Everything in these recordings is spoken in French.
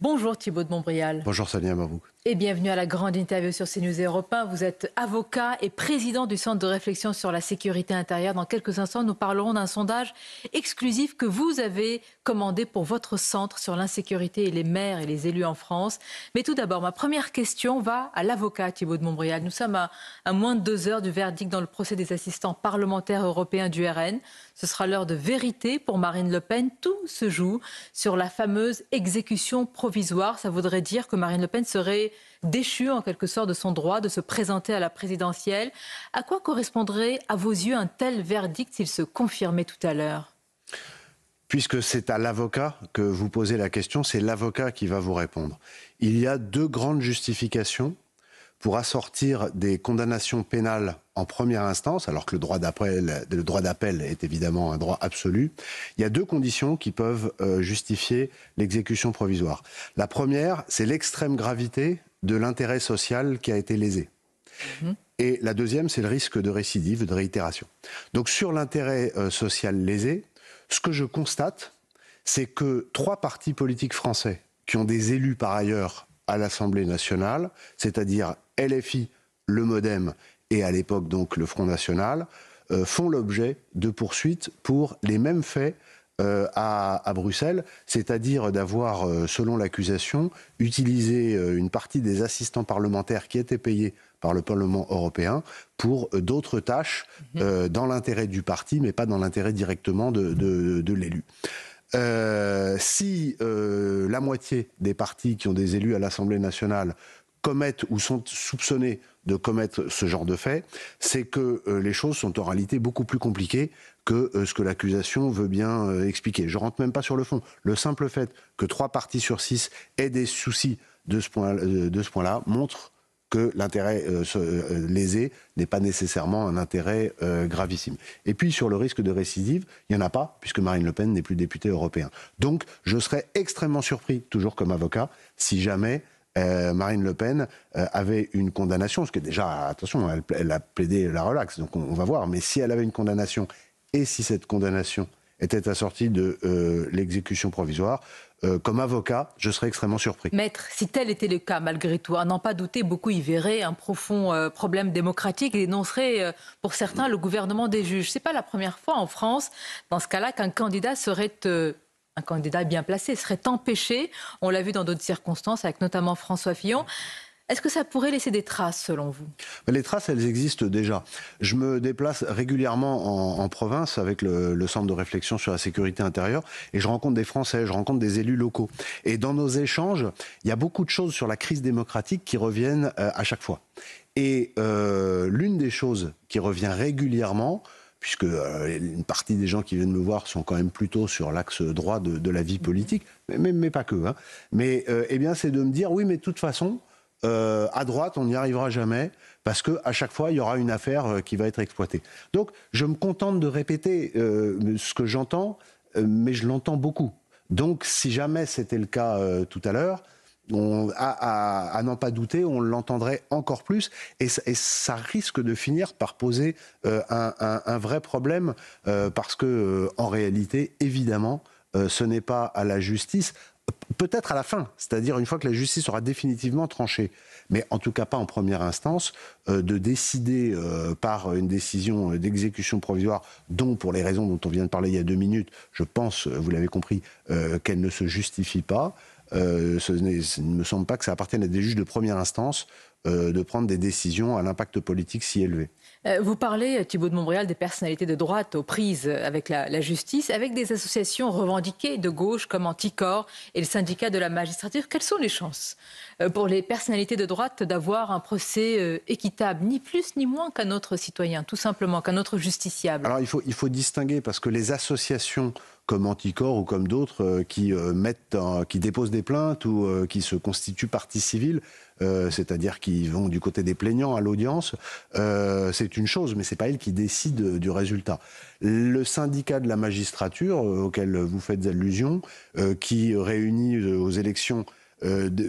Bonjour Thibaut de Montbrial. Bonjour Sonia Mabrouk. Et bienvenue à la grande interview sur CNews et Europe 1. Vous êtes avocat et président du Centre de réflexion sur la sécurité intérieure. Dans quelques instants, nous parlerons d'un sondage exclusif que vous avez commandé pour votre centre sur l'insécurité et les maires et les élus en France. Mais tout d'abord, ma première question va à l'avocat Thibaut de Montbrial. Nous sommes à moins de 2 heures du verdict dans le procès des assistants parlementaires européens du RN. Ce sera l'heure de vérité pour Marine Le Pen. Tout se joue sur la fameuse exécution provisoire. Ça voudrait dire que Marine Le Pen serait déchu en quelque sorte de son droit de se présenter à la présidentielle. À quoi correspondrait à vos yeux un tel verdict s'il se confirmait tout à l'heure ? Puisque c'est à l'avocat que vous posez la question, c'est l'avocat qui va vous répondre. Il y a deux grandes justifications pour assortir des condamnations pénales en première instance, alors que le droit d'appel est évidemment un droit absolu. Il y a deux conditions qui peuvent justifier l'exécution provisoire. La première, c'est l'extrême gravité de l'intérêt social qui a été lésé. Et la deuxième, c'est le risque de récidive, de réitération. Donc sur l'intérêt social lésé, ce que je constate, c'est que 3 partis politiques français qui ont des élus par ailleurs à l'Assemblée nationale, c'est-à-dire LFI, le MoDem et à l'époque donc le Front National, font l'objet de poursuites pour les mêmes faits à Bruxelles, c'est-à-dire d'avoir, selon l'accusation, utilisé une partie des assistants parlementaires qui étaient payés par le Parlement européen pour d'autres tâches dans l'intérêt du parti, mais pas dans l'intérêt directement de l'élu. Si la moitié des partis qui ont des élus à l'Assemblée nationale commettent ou sont soupçonnés de commettre ce genre de fait, c'est que les choses sont en réalité beaucoup plus compliquées que ce que l'accusation veut bien expliquer. Je ne rentre même pas sur le fond. Le simple fait que 3 partis sur 6 aient des soucis de ce point-là montre que l'intérêt lésé n'est pas nécessairement un intérêt gravissime. Et puis sur le risque de récidive, il n'y en a pas, puisque Marine Le Pen n'est plus députée européenne. Donc je serais extrêmement surpris, toujours comme avocat, si jamais Marine Le Pen avait une condamnation, parce que déjà, attention, elle a plaidé la relaxe, donc on va voir, mais si elle avait une condamnation, et si cette condamnation était assortie de l'exécution provisoire, comme avocat, je serais extrêmement surpris. Maître, si tel était le cas, malgré tout, à n'en pas douter, beaucoup y verraient un profond problème démocratique et dénonceraient, pour certains, le gouvernement des juges. Ce n'est pas la première fois en France, dans ce cas-là, qu'un candidat serait... un candidat bien placé serait empêché. On l'a vu dans d'autres circonstances, avec notamment François Fillon. Est-ce que ça pourrait laisser des traces, selon vous ? Les traces, elles existent déjà. Je me déplace régulièrement en province avec le Centre de réflexion sur la sécurité intérieure et je rencontre des Français, je rencontre des élus locaux. Et dans nos échanges, il y a beaucoup de choses sur la crise démocratique qui reviennent à chaque fois. Et l'une des choses qui revient régulièrement, puisque une partie des gens qui viennent me voir sont quand même plutôt sur l'axe droit de la vie politique, mais pas que, hein. Mais eh bien, c'est de me dire, oui, mais de toute façon, à droite, on n'y arrivera jamais, parce qu'à chaque fois, il y aura une affaire qui va être exploitée. Donc, je me contente de répéter ce que j'entends, mais je l'entends beaucoup. Donc, si jamais c'était le cas tout à l'heure, à n'en pas douter, on l'entendrait encore plus, et ça risque de finir par poser un vrai problème, parce que, en réalité, évidemment, ce n'est pas à la justice, peut-être à la fin, c'est-à-dire une fois que la justice aura définitivement tranché, mais en tout cas pas en première instance, de décider par une décision d'exécution provisoire, dont pour les raisons dont on vient de parler il y a 2 minutes, je pense, vous l'avez compris, qu'elle ne se justifie pas. Ce ne me semble pas que ça appartienne à des juges de première instance de prendre des décisions à l'impact politique si élevé. Vous parlez, Thibaut de Montbrial, des personnalités de droite aux prises avec la justice, avec des associations revendiquées de gauche comme Anticor et le syndicat de la magistrature. Quelles sont les chances pour les personnalités de droite d'avoir un procès équitable, ni plus ni moins qu'un autre citoyen, tout simplement, qu'un autre justiciable ? Alors il faut distinguer, parce que les associations comme Anticor ou comme d'autres qui déposent des plaintes ou qui se constituent partie civile, c'est-à-dire qui vont du côté des plaignants à l'audience, c'est une chose, mais c'est pas elle qui décide du résultat. Le syndicat de la magistrature, auquel vous faites allusion, qui réunit aux élections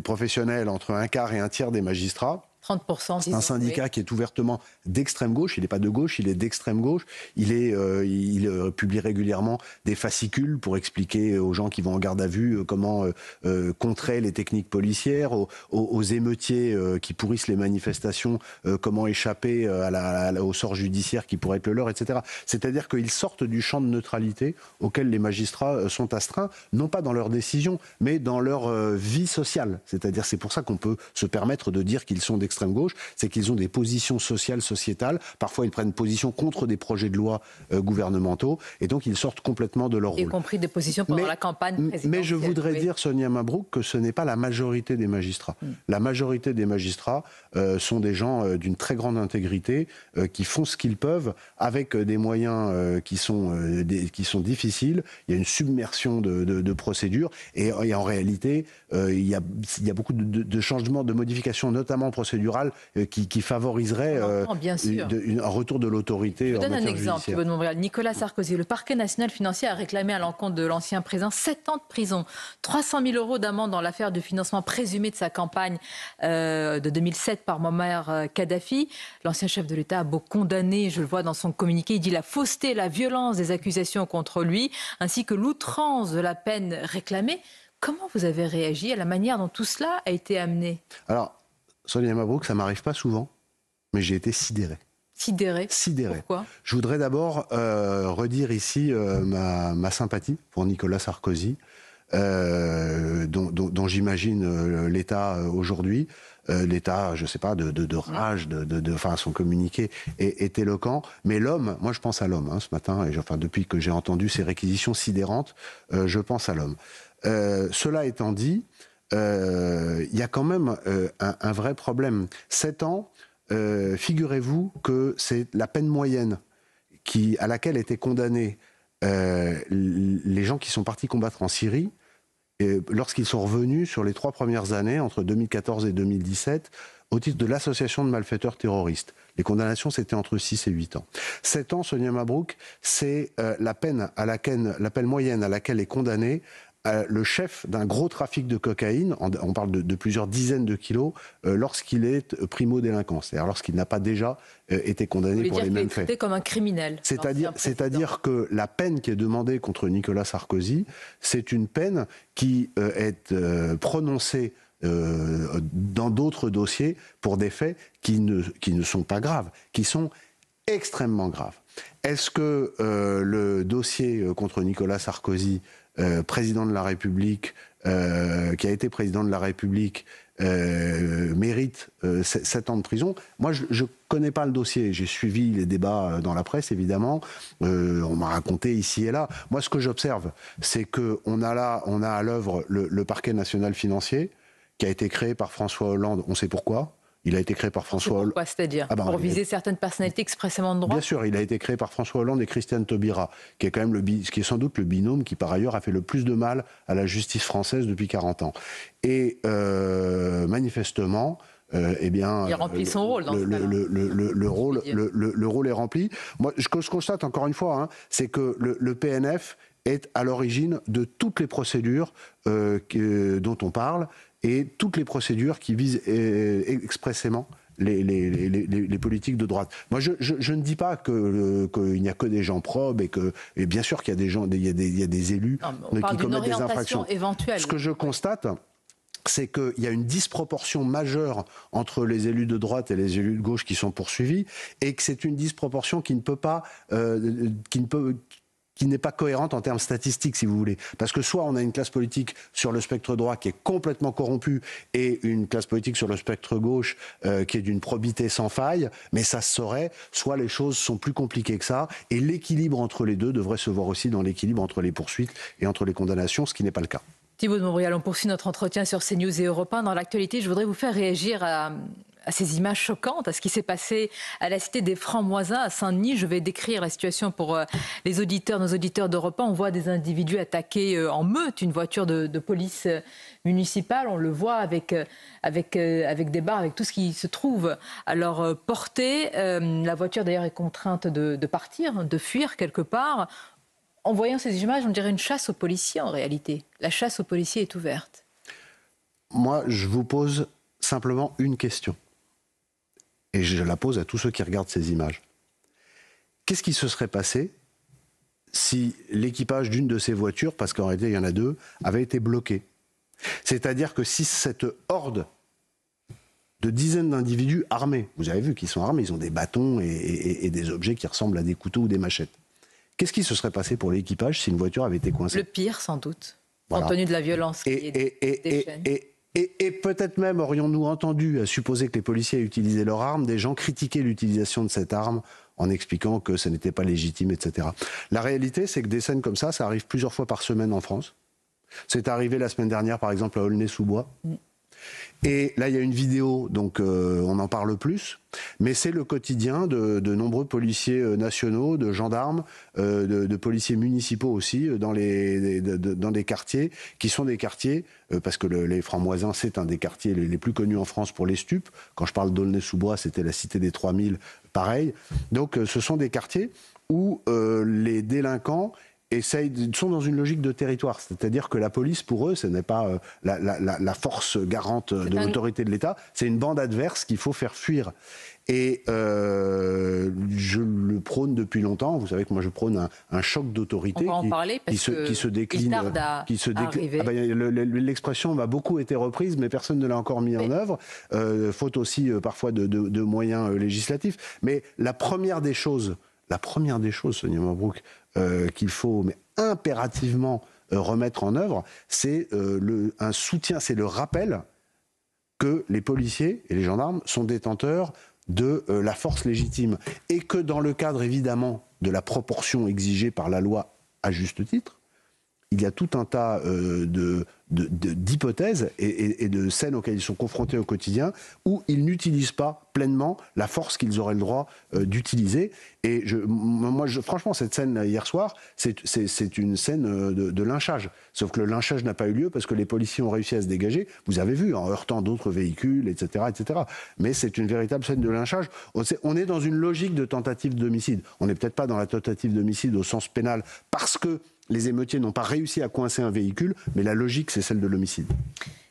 professionnelles entre 1/4 et 1/3 des magistrats, 30%, C'est un syndicat qui est ouvertement d'extrême gauche. Il n'est pas de gauche, il est d'extrême gauche. Il publie régulièrement des fascicules pour expliquer aux gens qui vont en garde à vue comment contrer les techniques policières, aux émeutiers qui pourrissent les manifestations, comment échapper au sort judiciaire qui pourrait être le leur, etc. C'est-à-dire qu'ils sortent du champ de neutralité auquel les magistrats sont astreints, non pas dans leurs décisions, mais dans leur vie sociale. C'est-à-dire, c'est pour ça qu'on peut se permettre de dire qu'ils sont d'extrême gauche, c'est qu'ils ont des positions sociales, sociétales. Parfois, ils prennent position contre des projets de loi gouvernementaux, et donc ils sortent complètement de leur rôle. Y compris des positions pendant la campagne présidentielle. Mais je voudrais dire, Sonia Mabrouk, que ce n'est pas la majorité des magistrats. La majorité des magistrats sont des gens d'une très grande intégrité, qui font ce qu'ils peuvent, avec des moyens qui sont difficiles. Il y a une submersion de procédures, et en réalité, il y a beaucoup de changements, de modifications, notamment procédurales, qui favoriseraient un retour de l'autorité en matière judiciaire. Je vous donne un exemple, Thibault de Montbrial. Nicolas Sarkozy, le parquet national financier a réclamé à l'encontre de l'ancien président 7 ans de prison, 300 000 € d'amende dans l'affaire du financement présumé de sa campagne de 2007 par Muammar Kadhafi. L'ancien chef de l'État a beau condamner, je le vois dans son communiqué, il dit la fausseté, la violence des accusations contre lui, ainsi que l'outrance de la peine réclamée. Comment vous avez réagi à la manière dont tout cela a été amené ? Alors, Sonia Mabrouk, ça ne m'arrive pas souvent, mais j'ai été sidéré. Sidéré. Pourquoi ? Je voudrais d'abord redire ici ma sympathie pour Nicolas Sarkozy, dont j'imagine l'état aujourd'hui. L'état, je ne sais pas, de rage, enfin, son communiqué est éloquent. Mais l'homme, moi je pense à l'homme ce matin, et depuis que j'ai entendu ces réquisitions sidérantes, je pense à l'homme. Cela étant dit, il y a quand même un vrai problème. 7 ans, figurez-vous que c'est la peine moyenne à laquelle étaient condamnés les gens qui sont partis combattre en Syrie, lorsqu'ils sont revenus sur les 3 premières années, entre 2014 et 2017, au titre de l'association de malfaiteurs terroristes. Les condamnations, c'était entre 6 et 8 ans. 7 ans, Sonia Mabrouk, c'est la peine moyenne à laquelle est condamné le chef d'un gros trafic de cocaïne, on parle de plusieurs dizaines de kilos, lorsqu'il est primo-délinquant, c'est-à-dire lorsqu'il n'a pas déjà été condamné pour les mêmes faits. Traité comme un criminel. C'est-à-dire que la peine qui est demandée contre Nicolas Sarkozy, c'est une peine qui est prononcée dans d'autres dossiers pour des faits qui ne sont pas graves, qui sont extrêmement graves. Est-ce que le dossier contre Nicolas Sarkozy, président de la République, qui a été président de la République, mérite 7 ans de prison? Moi, je ne connais pas le dossier. J'ai suivi les débats dans la presse, évidemment. On m'a raconté ici et là. Moi, ce que j'observe, c'est qu'on a à l'œuvre le parquet national financier, qui a été créé par François Hollande. On sait pourquoi. Il a été créé par François Hollande. Pourquoi, c'est-à-dire pour viser certaines personnalités expressément de droite? Bien sûr, il a été créé par François Hollande et Christiane Taubira, qui est quand même qui est sans doute le binôme qui, par ailleurs, a fait le plus de mal à la justice française depuis 40 ans. Et manifestement, il remplit son rôle dans ce cas-là. Le rôle est rempli. Moi, ce que je constate, encore une fois, c'est que le PNF est à l'origine de toutes les procédures dont on parle, et toutes les procédures qui visent expressément les politiques de droite. Moi, je ne dis pas qu'il n'y a que des gens probes et bien sûr qu'il y a des gens, il y a des élus qui commettent des infractions. Éventuelle. Ce que je constate, c'est qu'il y a une disproportion majeure entre les élus de droite et les élus de gauche qui sont poursuivis, et que c'est une disproportion qui n'est pas cohérente en termes statistiques, si vous voulez. Parce que soit on a une classe politique sur le spectre droit qui est complètement corrompue et une classe politique sur le spectre gauche qui est d'une probité sans faille, mais ça se saurait, soit les choses sont plus compliquées que ça, et l'équilibre entre les deux devrait se voir aussi dans l'équilibre entre les poursuites et entre les condamnations, ce qui n'est pas le cas. Thibault de Montbrial, on poursuit notre entretien sur CNews et Europe 1. Dans l'actualité, je voudrais vous faire réagir à ces images choquantes, à ce qui s'est passé à la cité des Francs-Moisins à Saint-Denis. Je vais décrire la situation pour nos auditeurs d'Europe 1. On voit des individus attaquer en meute une voiture de police municipale. On le voit avec des barres, avec tout ce qui se trouve à leur portée. La voiture d'ailleurs est contrainte de partir, de fuir quelque part. En voyant ces images, on dirait une chasse aux policiers en réalité. La chasse aux policiers est ouverte. Moi, je vous pose simplement une question. et je la pose à tous ceux qui regardent ces images. Qu'est-ce qui se serait passé si l'équipage d'une de ces voitures, parce qu'en réalité il y en a deux, avait été bloqué? C'est-à-dire que si cette horde de dizaines d'individus armés, vous avez vu qu'ils sont armés, ils ont des bâtons et des objets qui ressemblent à des couteaux ou des machettes. Qu'est-ce qui se serait passé pour l'équipage si une voiture avait été coincée? Le pire, sans doute, voilà. compte tenu de la violence qui est et peut-être même aurions-nous entendu, à supposer que les policiers aient utilisé leur arme, des gens critiquer l'utilisation de cette arme en expliquant que ce n'était pas légitime, etc. La réalité, c'est que des scènes comme ça arrive plusieurs fois par semaine en France. C'est arrivé la semaine dernière, par exemple, à Aulnay-sous-Bois. Et là, il y a une vidéo, donc on en parle plus. Mais c'est le quotidien de nombreux policiers nationaux, de gendarmes, de policiers municipaux aussi, dans des quartiers, qui sont des quartiers, parce que les Francs-Moisins, c'est un des quartiers les plus connus en France pour les stupes. Quand je parle d'Aulnay-sous-Bois, c'était la cité des 3000, pareil. Donc ce sont des quartiers où les délinquants sont dans une logique de territoire, c'est-à-dire que la police, pour eux, ce n'est pas la force garante de l'autorité de l'État, c'est une bande adverse qu'il faut faire fuir. Et je le prône depuis longtemps. Vous savez que moi je prône un choc d'autorité qui se décline. L'expression m'a beaucoup été reprise, mais personne ne l'a encore mis en œuvre, faute aussi parfois de moyens législatifs. Mais la première des choses, Sonia Mabrouk, qu'il faut impérativement remettre en œuvre, c'est un soutien, c'est le rappel que les policiers et les gendarmes sont détenteurs de la force légitime et que dans le cadre évidemment de la proportion exigée par la loi à juste titre, il y a tout un tas d'hypothèses et de scènes auxquelles ils sont confrontés au quotidien où ils n'utilisent pas pleinement la force qu'ils auraient le droit d'utiliser. Et franchement, cette scène hier soir, c'est une scène de lynchage. Sauf que le lynchage n'a pas eu lieu parce que les policiers ont réussi à se dégager. Vous avez vu, en heurtant d'autres véhicules, etc., etc. Mais c'est une véritable scène de lynchage. On est dans une logique de tentative d'homicide. On n'est peut-être pas dans la tentative d'homicide au sens pénal parce que les émeutiers n'ont pas réussi à coincer un véhicule, mais la logique, c'est celle de l'homicide.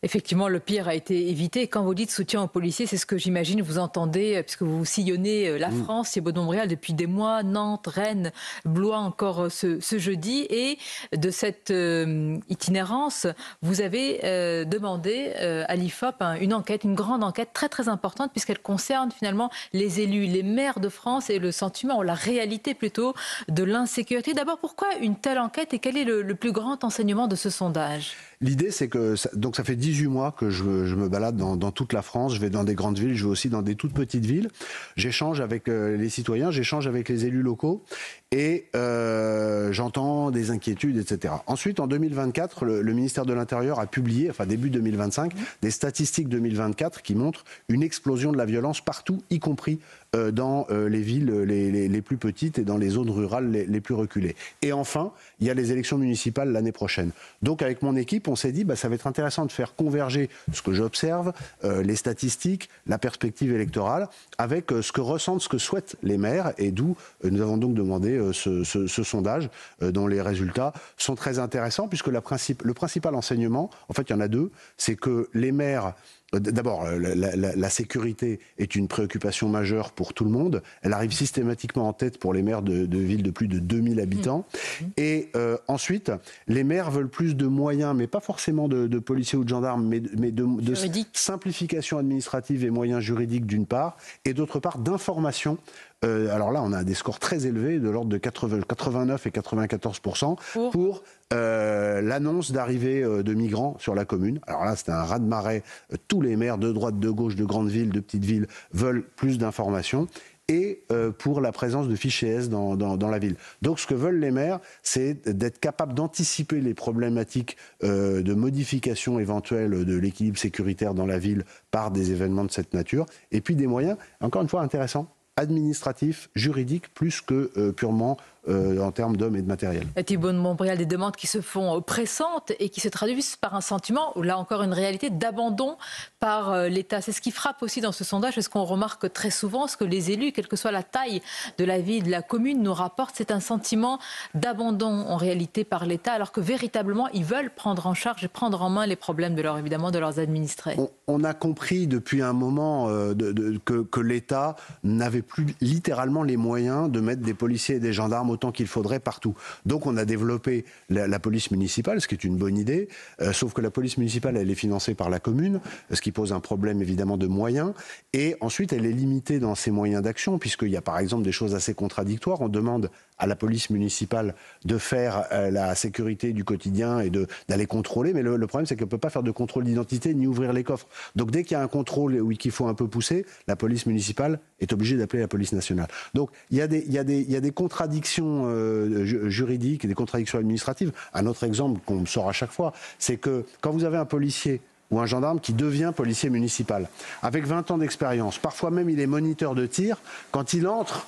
Effectivement, le pire a été évité. Quand vous dites soutien aux policiers, c'est ce que j'imagine vous entendez, puisque vous sillonnez la France, Thibaut-Montbrial, depuis des mois, Nantes, Rennes, Blois encore ce jeudi. Et de cette itinérance, vous avez demandé à l'IFOP une enquête, une grande enquête très très importante, puisqu'elle concerne finalement les élus, les maires de France et le sentiment, la réalité plutôt, de l'insécurité. D'abord, pourquoi une telle enquête et quel est le plus grand enseignement de ce sondage ? L'idée, c'est que ça fait 18 mois que je me balade dans toute la France. Je vais dans des grandes villes, je vais aussi dans des toutes petites villes. J'échange avec les citoyens, j'échange avec les élus locaux et j'entends des inquiétudes, etc. Ensuite, en 2024, le ministère de l'Intérieur a publié, enfin début 2025, des statistiques 2024 qui montrent une explosion de la violence partout, y compris dans les villes les plus petites et dans les zones rurales les plus reculées. Et enfin, il y a les élections municipales l'année prochaine. Donc avec mon équipe, on s'est dit ça va être intéressant de faire converger ce que j'observe, les statistiques, la perspective électorale, avec ce que ressentent, ce que souhaitent les maires, et d'où nous avons donc demandé ce sondage dont les résultats sont très intéressants, puisque le principal enseignement, en fait il y en a deux, c'est que les maires... D'abord, la sécurité est une préoccupation majeure pour tout le monde. Elle arrive systématiquement en tête pour les maires de villes de plus de 2000 habitants. Et ensuite, les maires veulent plus de moyens, mais pas forcément de policiers ou de gendarmes, mais de simplification administrative et moyens juridiques d'une part, et d'autre part d'information. Alors là, on a des scores très élevés, de l'ordre de 89 et 94% pour l'annonce d'arrivée de migrants sur la commune. Alors là, c'était un raz-de-marée. Tous les maires de droite, de gauche, de grandes villes, de petites villes veulent plus d'informations. Et pour la présence de fichiers S dans la ville. Donc ce que veulent les maires, c'est d'être capables d'anticiper les problématiques de modification éventuelle de l'équilibre sécuritaire dans la ville par des événements de cette nature. Et puis des moyens, encore une fois intéressants, administratifs, juridiques, plus que purement en termes d'hommes et de matériel. Thibault de Montbrial, des demandes qui se font pressantes et qui se traduisent par un sentiment, ou là encore une réalité, d'abandon par l'État. C'est ce qui frappe aussi dans ce sondage, c'est ce qu'on remarque très souvent, ce que les élus, quelle que soit la taille de la ville, de la commune, nous rapportent, c'est un sentiment d'abandon en réalité par l'État, alors que véritablement ils veulent prendre en charge et prendre en main les problèmes de leurs administrés. On a compris depuis un moment que l'État n'avait plus littéralement les moyens de mettre des policiers et des gendarmes autant qu'il faudrait partout. Donc on a développé la police municipale, ce qui est une bonne idée, sauf que la police municipale, elle est financée par la commune, ce qui pose un problème évidemment de moyens, et ensuite elle est limitée dans ses moyens d'action, puisqu'il y a par exemple des choses assez contradictoires. On demande à la police municipale de faire la sécurité du quotidien et d'aller contrôler, mais le problème c'est qu'elle ne peut pas faire de contrôle d'identité ni ouvrir les coffres. Donc dès qu'il y a un contrôle qu'il faut un peu pousser, la police municipale est obligée d'appeler la police nationale. Donc il y a des contradictions juridiques et des contradictions administratives. Un autre exemple qu'on me sort à chaque fois, c'est que quand vous avez un policier ou un gendarme qui devient policier municipal, avec 20 ans d'expérience, parfois même il est moniteur de tir, quand il entre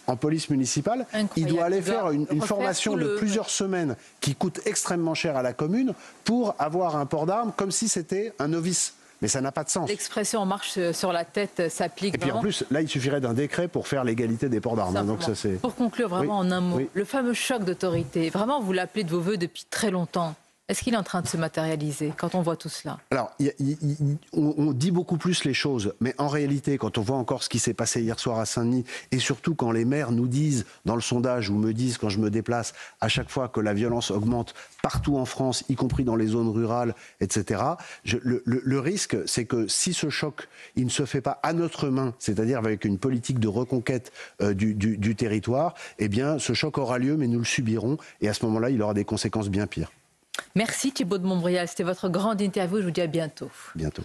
en police municipale, il doit aller faire une formation de plusieurs semaines qui coûte extrêmement cher à la commune pour avoir un port d'armes comme si c'était un novice. Mais ça n'a pas de sens. L'expression « on marche sur la tête » s'applique vraiment. Et puis en plus, là, il suffirait d'un décret pour faire l'égalité des ports d'armes. Donc ça, c'est... Pour conclure vraiment en un mot, le fameux choc d'autorité, vraiment vous l'appelez de vos voeux depuis très longtemps. Est-ce qu'il est en train de se matérialiser quand on voit tout cela? Alors, on dit beaucoup plus les choses, mais en réalité, quand on voit encore ce qui s'est passé hier soir à Saint-Denis, et surtout quand les maires nous disent, dans le sondage, ou me disent quand je me déplace, à chaque fois que la violence augmente partout en France, y compris dans les zones rurales, etc., le risque, c'est que si ce choc, il ne se fait pas à notre main, c'est-à-dire avec une politique de reconquête du territoire, eh bien, ce choc aura lieu, mais nous le subirons, et à ce moment-là, il aura des conséquences bien pires. Merci Thibault de Montbrial, c'était votre grande interview, je vous dis à bientôt. Bientôt.